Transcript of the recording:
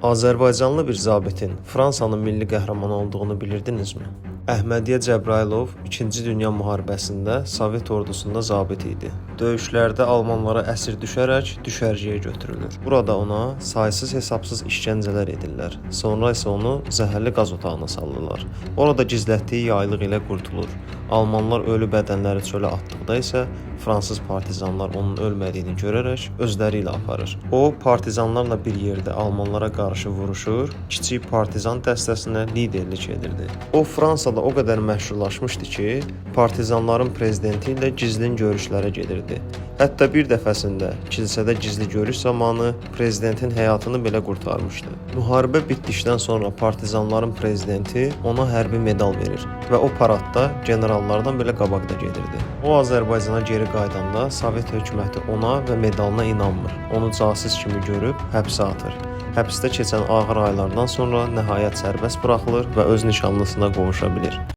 Azərbaycanlı bir zabitin Fransanın milli qəhrəmanı olduğunu bilirdinizmi? Əhmədiyyə Cəbrayılov 2-ci Dünya müharibəsində Sovet ordusunda zabit idi. Döyüşlərdə almanlara əsir düşərək düşərgəyə götürülür. Burada ona saysız hesabsız işgəncələr edirlər. Sonra isə onu zəhərli qaz otağına salırlar. Orada gizlətdiyi yaylıq ilə qurtulur. Almanlar ölü bədənləri çölə atdıqda isə Fransız partizanlar onun ölmədiyini görərək özləri ilə aparır. O, partizanlarla bir yerdə almanlara qarşı vuruşur, kiçik partizan dəstəsinə liderlik edirdi. O, Fransada o qədər məşhurlaşmışdı ki, partizanların prezidenti ilə gizli görüşlərə gedirdi. Hətta bir dəfəsində kilsədə gizli görüş zamanı prezidentin həyatını belə qurtarmışdı. Müharibə bitdikdən sonra partizanların prezidenti ona hərbi medal verir və o paradda generallardan belə qabaqda gedirdi. O, Azərbaycana geri qaydanda Sovet hökuməti ona və medalına inanmır. Onu casus kimi görüb həbsə atır. Həbsdə keçən ağır aylardan sonra nəhayət sərbəst buraxılır və öz nişanlısına qovuşa bilir.